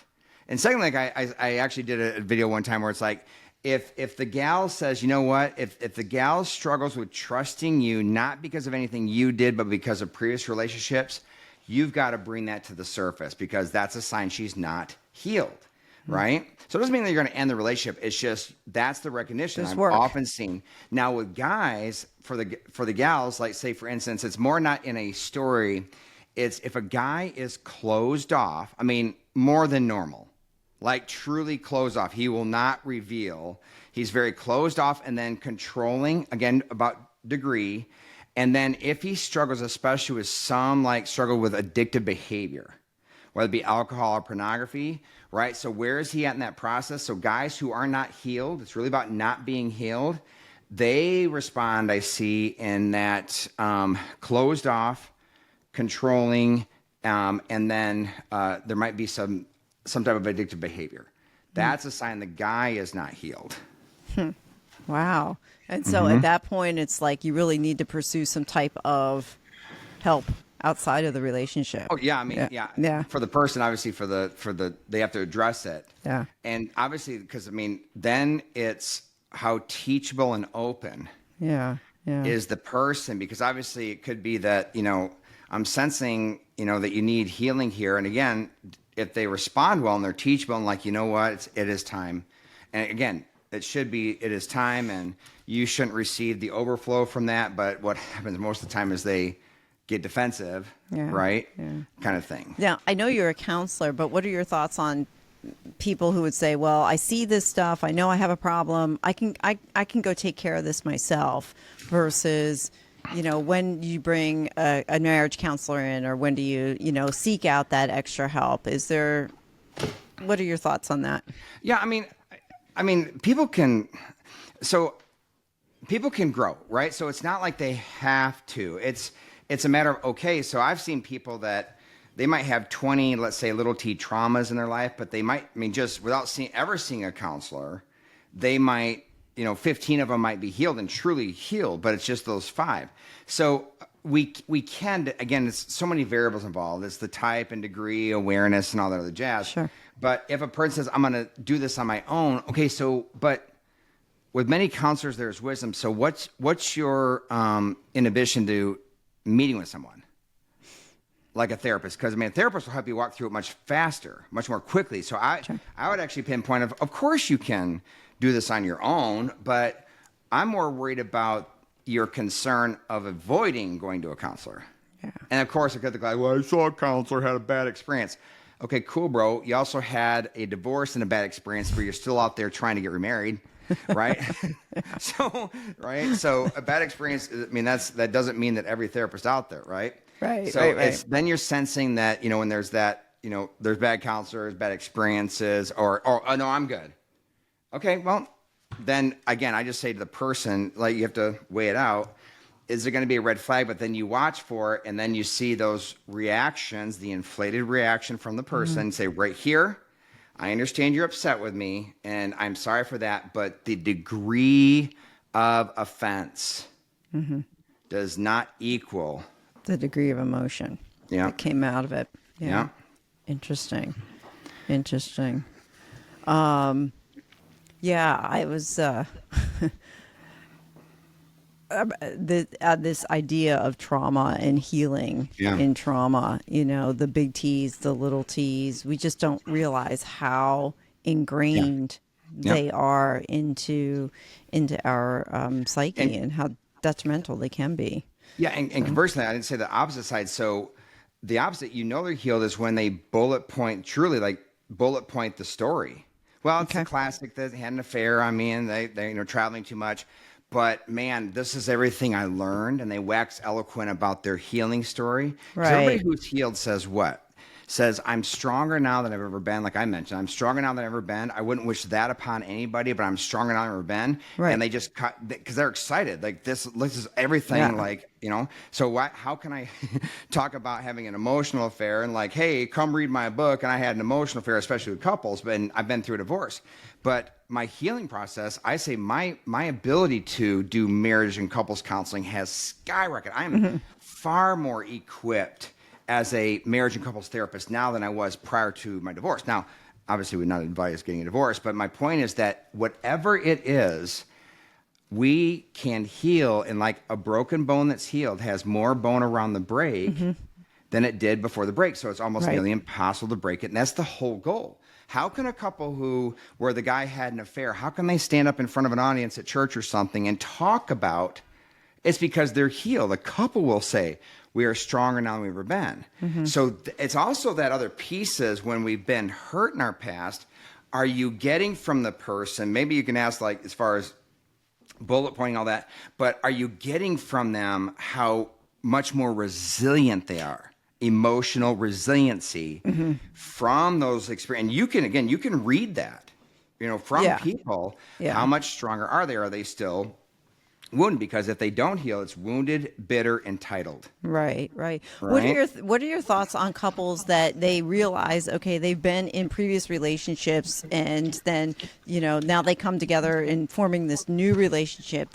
And secondly, like I actually did a video one time where it's like, if the gal says, you know what, if the gal struggles with trusting you, not because of anything you did, but because of previous relationships, you've got to bring that to the surface, because that's a sign she's not healed, right? So it doesn't mean that you're going to end the relationship. It's just, that's the recognition There's I'm work. often seeing. Now with guys, for the gals, like say for instance, it's more not in a story. It's if a guy is closed off, I mean, more than normal, like truly closed off. He will not reveal. He's very closed off and then controlling, again, about degree. And then if he struggles, especially with struggle with addictive behavior, whether it be alcohol or pornography, right? So where is he at in that process? So guys who are not healed, it's really about not being healed. They respond, I see, in that closed off, controlling, and then there might be some type of addictive behavior. That's a sign the guy is not healed. Wow. And so at that point, it's like you really need to pursue some type of help outside of the relationship. Oh yeah, I mean, yeah. For the person, obviously, for the they have to address it. Yeah. And obviously, because I mean, then it's how teachable and open. Yeah. Is the person, because obviously it could be that I'm sensing that you need healing here, and again, if they respond well and they're teachable and like, you know what, it is time, and again, it is time, and you shouldn't receive the overflow from that. But what happens most of the time is they get defensive, right? Yeah. Kind of thing. Now, I know you're a counselor, but what are your thoughts on people who would say, well, I see this stuff, I know I have a problem, I can go take care of this myself, versus, when you bring a marriage counselor in, or when do you, seek out that extra help? What are your thoughts on that? Yeah, I mean, people can grow, right? So it's not like they have to. It's a matter of, okay, so I've seen people that they might have 20, let's say, little t traumas in their life, but they might, just without ever seeing a counselor, they might, 15 of them might be healed and truly healed, but it's just those 5. So we can, again, it's so many variables involved. It's the type and degree, awareness, and all that other jazz. Sure. But if a person says, I'm going to do this on my own, okay, but with many counselors, there's wisdom. So what's your inhibition to meeting with someone like a therapist? Because a therapist will help you walk through it much faster, much more quickly. So I would actually pinpoint of course you can do this on your own, but I'm more worried about your concern of avoiding going to a counselor. Yeah. And of course, I got the guy, well, I saw a counselor, had a bad experience. Okay, cool, bro. You also had a divorce and a bad experience where you're still out there trying to get remarried. Right. So a bad experience, that doesn't mean that every therapist out there. Right. Right. So then you're sensing that, when there's that, there's bad counselors, bad experiences, or oh no, I'm good. Okay. Well, then again, I just say to the person, like, you have to weigh it out. Is there going to be a red flag? But then you watch for it, and then you see those reactions, the inflated reaction from the person, say right here, I understand you're upset with me, and I'm sorry for that, but the degree of offense does not equal the degree of emotion that came out of it. Yeah. Interesting. I was this idea of trauma and healing in trauma, the big T's, the little T's, we just don't realize how ingrained they are into our psyche, and how detrimental they can be. Yeah, and conversely, I didn't say the opposite side. So the opposite, they're healed, is when they bullet point the story. Well, it's a classic that had an affair. They traveling too much. But man, this is everything I learned, and they wax eloquent about their healing story. Right. Everybody who's healed says what? says, I'm stronger now than I've ever been. Like I mentioned, I'm stronger now than I've ever been. I wouldn't wish that upon anybody, but I'm stronger now than I've ever been. Right. And they just cut because they're excited. Like this is everything. Yeah. Like, so how can I talk about having an emotional affair and like, hey, come read my book. And I had an emotional affair, especially with couples, but I've been through a divorce. But my healing process, I say my ability to do marriage and couples counseling has skyrocketed. I'm far more equipped as a marriage and couples therapist now than I was prior to my divorce. Now, obviously, we not advise getting a divorce, but my point is that whatever it is, we can heal, and like a broken bone that's healed has more bone around the break than it did before the break. So it's almost nearly impossible to break it, and that's the whole goal. How can a couple where the guy had an affair, how can they stand up in front of an audience at church or something and talk about it's because they're healed? A couple will say, we are stronger now than we've ever been. So it's also that other pieces when we've been hurt in our past. Are you getting from the person? Maybe you can ask, like, as far as bullet pointing, all that, but are you getting from them how much more resilient they are? Emotional resiliency from those experiences. And you can read that, from people. How much stronger are they? Are they still wounded? Because if they don't heal, it's wounded, bitter, entitled. Right. What are your thoughts on couples that they realize, okay, they've been in previous relationships, and then now they come together in forming this new relationship.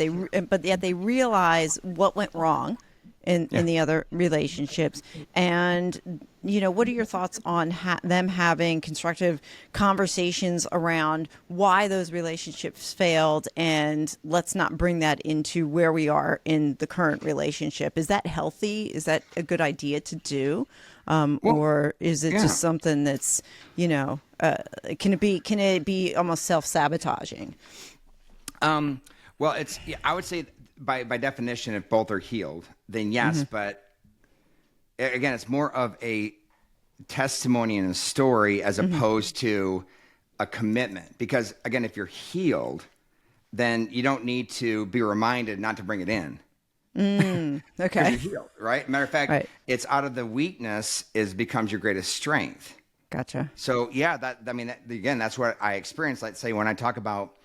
But yet they realize what went wrong in the other relationships. And, what are your thoughts on them having constructive conversations around why those relationships failed, and let's not bring that into where we are in the current relationship? Is that healthy? Is that a good idea to do? Or is it just something that's, can it be almost self-sabotaging? Well, I would say by definition, if both are healed, then yes. But again, it's more of a testimony and a story as opposed to a commitment. Because again, if you're healed, then you don't need to be reminded not to bring it in. Okay. You're healed, right? Matter of fact, it's out of the weakness becomes your greatest strength. Gotcha. So again, that's what I experienced. Let's say when I talk about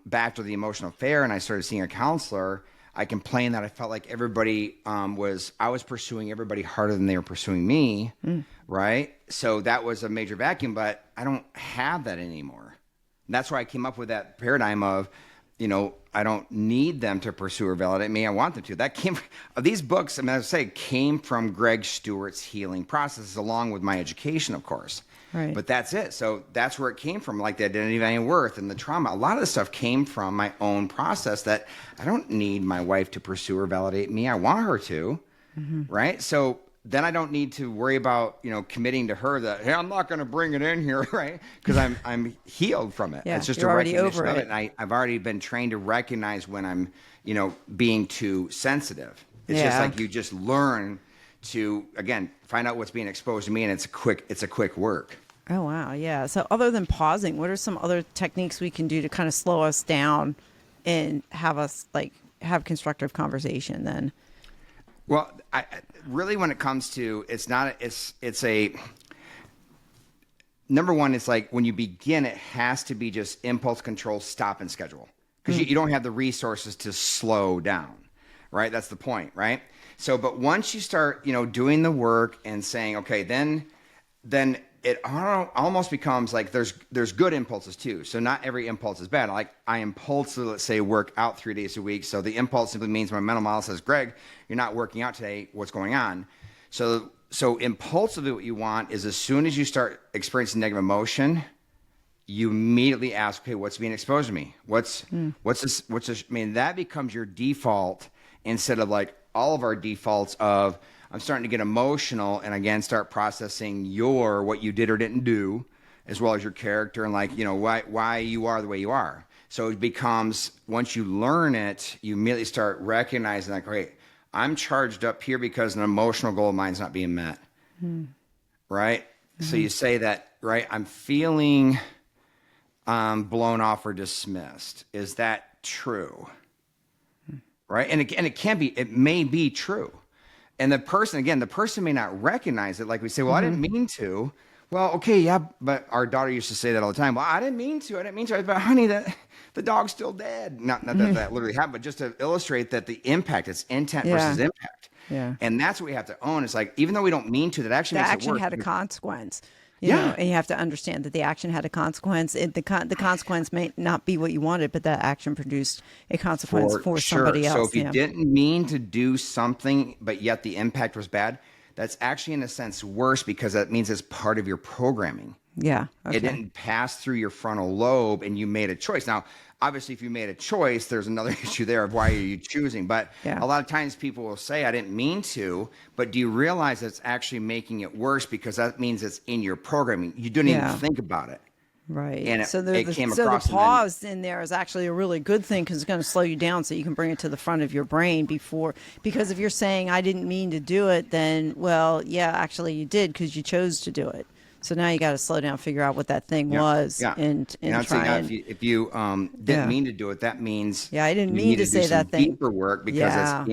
back to the emotional affair and I started seeing a counselor, I complained that I felt like everybody I was pursuing everybody harder than they were pursuing me, right? So that was a major vacuum, but I don't have that anymore. And that's why I came up with that paradigm of, I don't need them to pursue or validate me. I want them to. That came these books, as I say, came from Greg Stewart's healing processes, along with my education, of course. Right. But that's it. So that's where it came from, like the identity, value, and worth, and the trauma. A lot of this stuff came from my own process that I don't need my wife to pursue or validate me. I want her to, right? So then I don't need to worry about, committing to her that, hey, I'm not going to bring it in here, right? Because I'm healed from it. Yeah, it's just you're a already recognition over of it. it. And I've already been trained to recognize when I'm, being too sensitive. It's just like you just learn to, again, find out what's being exposed to me, and it's a quick work. Oh, wow. Yeah. So other than pausing, what are some other techniques we can do to kind of slow us down and have us have constructive conversation then? Well, I really, when it comes to, it's a, number one, it's like when you begin, it has to be just impulse control, stop and schedule, because you don't have the resources to slow down, right? That's the point, right? So, but once you start, doing the work and saying, okay, then it almost becomes like there's good impulses too. So not every impulse is bad. Like I impulsively, let's say, work out 3 days a week. So the impulse simply means my mental model says, Greg, you're not working out today. What's going on? So impulsively, what you want is as soon as you start experiencing negative emotion, you immediately ask, okay, what's being exposed to me? What's this? I mean, that becomes your default instead of like all of our defaults of, I'm starting to get emotional and again start processing what you did or didn't do, as well as your character and why you are the way you are. So it becomes, once you learn it, you immediately start recognizing like, great, I'm charged up here because an emotional goal of mine's not being met. Right? So you say that, right? I'm feeling blown off or dismissed. Is that true? Right? And it may be true. And the person may not recognize it. Like we say, well, I didn't mean to. Well, okay, yeah, but our daughter used to say that all the time. Well, I didn't mean to. I didn't mean to. But honey, the dog's still dead. Not that that literally happened, but just to illustrate that the impact, it's intent versus impact. Yeah. And that's what we have to own. It's like, even though we don't mean to, that actually The makes it action worse. had a consequence. You know, and you have to understand that the action had a consequence. The consequence may not be what you wanted, but that action produced a consequence for somebody else. So if you didn't mean to do something, but yet the impact was bad, that's actually in a sense worse, because that means it's part of your programming. Yeah. Okay. It didn't pass through your frontal lobe and you made a choice. Now, obviously, if you made a choice, there's another issue there of why are you choosing. But a lot of times people will say, I didn't mean to, but do you realize it's actually making it worse, because that means it's in your programming. You didn't even think about it. Right. And so it came across. The pause in there is actually a really good thing, because it's going to slow you down so you can bring it to the front of your brain because if you're saying, I didn't mean to do it, then, well, yeah, actually you did, because you chose to do it. So now you got to slow down, figure out what that thing was, and try and. If you didn't mean to do it, that means I didn't you mean need to say that thing. Deeper work, because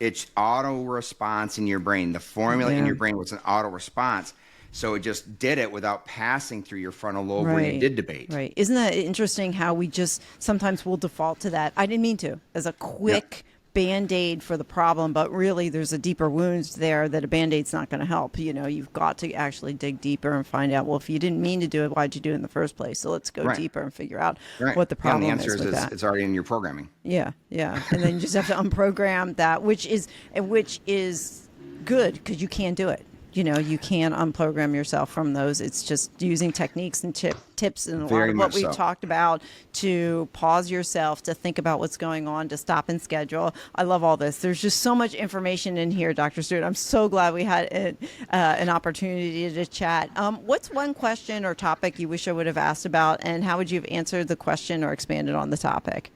it's auto response in your brain. The formula in your brain was an auto response, so it just did it without passing through your frontal lobe where you did debate. Right? Isn't that interesting? How we just sometimes will default to that. I didn't mean to, as a quick. Band-aid for the problem, but really there's a deeper wound there that a Band-Aid's not going to help. You know, you've got to actually dig deeper and find out, well, if you didn't mean to do it, why'd you do it in the first place? So let's go deeper and figure out what the problem is. And the answer is that. It's already in your programming. Yeah. And then you just have to unprogram that, which is good, because you can do it. You know, you can unprogram yourself from those. It's just using techniques and tips and a lot of what we've talked about to pause yourself, to think about what's going on, to stop and schedule. I love all this. There's just so much information in here, Dr. Stewart. I'm so glad we had an opportunity to chat. What's one question or topic you wish I would have asked about, and how would you have answered the question or expanded on the topic?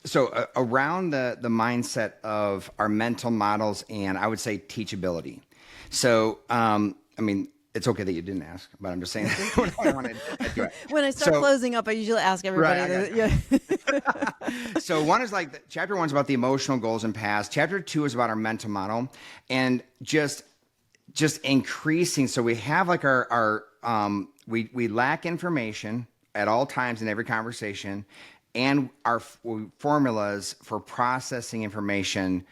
So around the mindset of our mental models, and I would say teachability. So, I mean, it's okay that you didn't ask, but I'm just saying what I wanted to do it. When I start closing up, I usually ask everybody. So one is like, chapter 1 is about the emotional goals and past. Chapter 2 is about our mental model, and just increasing. So we have like we lack information at all times in every conversation. And our formulas for processing information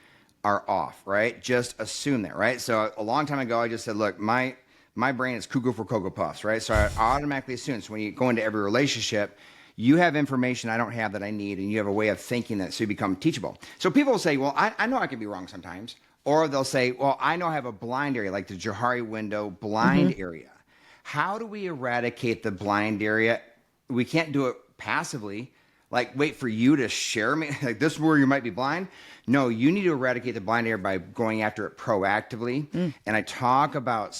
are off, right? Just assume that, right? So a long time ago, I just said, look, my brain is cuckoo for Cocoa Puffs, right? So I automatically assume. So when you go into every relationship, you have information I don't have that I need, and you have a way of thinking that, so you become teachable. So people will say, well, I know I can be wrong sometimes. Or they'll say, well, I know I have a blind area, like the Johari window blind area. How do we eradicate the blind area? We can't do it passively. Like, wait for you to share me, like, this is where you might be blind. No, you need to eradicate the blind area by going after it proactively. And I talk about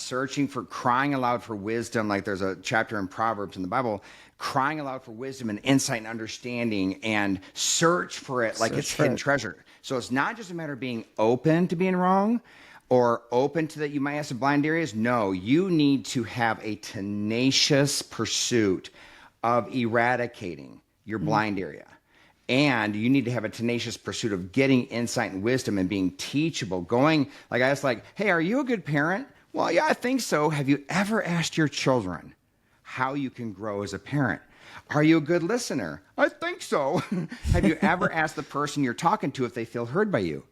crying aloud for wisdom. Like, there's a chapter in Proverbs in the Bible, crying aloud for wisdom and insight and understanding, and search for it like it's hidden treasure. So it's not just a matter of being open to being wrong, or open to that you might have some blind areas. No, you need to have a tenacious pursuit of eradicating your blind area. And you need to have a tenacious pursuit of getting insight and wisdom and being teachable. Going, like, I was like, hey, are you a good parent? Well, yeah, I think so. Have you ever asked your children how you can grow as a parent? Are you a good listener? I think so. Have you ever asked the person you're talking to if they feel heard by you?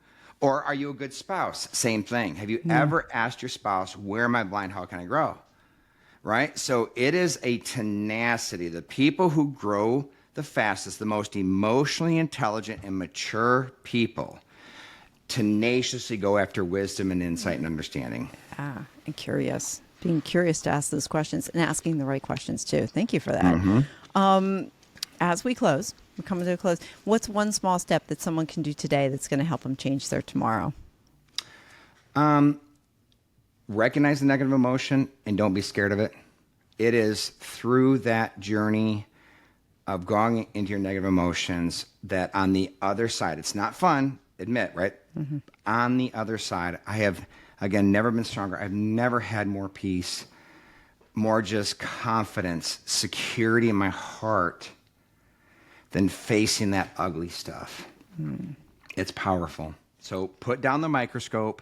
Or are you a good spouse? Same thing. Have you ever asked your spouse, where am I blind? How can I grow? Right? So it is a tenacity. The people who grow the fastest, the most emotionally intelligent and mature people, tenaciously go after wisdom and insight and understanding. And curious. Being curious to ask those questions, and asking the right questions too. Thank you for that. As we're coming to a close, what's one small step that someone can do today that's going to help them change their tomorrow? Recognize the negative emotion and don't be scared of it. It is through that journey of going into your negative emotions that on the other side, it's not fun, admit, right? On the other side, I have, again, never been stronger. I've never had more peace, more just confidence, security in my heart than facing that ugly stuff. It's powerful. So put down the microscope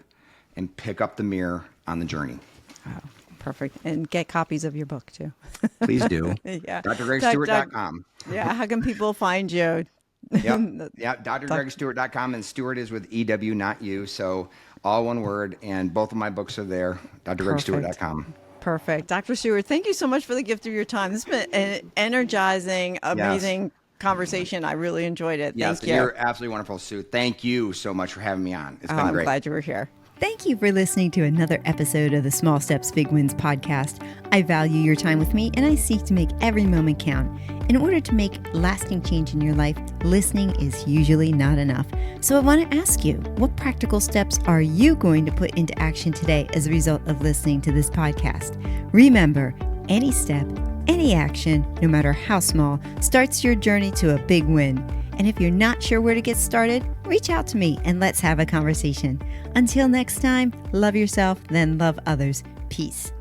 and pick up the mirror on the journey. Oh, perfect. And get copies of your book too. Please do. Yeah. drgregstewart.com. Yeah. How can people find you? Yep. Yeah, drgregstewart.com, and Stewart is with EW, not you. So all one word, and both of my books are there, drgregstewart.com. Perfect. Dr. Stewart, thank you so much for the gift of your time. This has been an energizing, amazing conversation. I really enjoyed it. Yes, Thank you. You're absolutely wonderful, Sue. Thank you so much for having me on. It's been I'm great. glad you were here. Thank you for listening to another episode of the Small Steps, Big Wins podcast. I value your time with me, and I seek to make every moment count. In order to make lasting change in your life, listening is usually not enough. So I want to ask you, what practical steps are you going to put into action today as a result of listening to this podcast? Remember, any step, any action, no matter how small, starts your journey to a big win. And if you're not sure where to get started, reach out to me and let's have a conversation. Until next time, love yourself, then love others. Peace.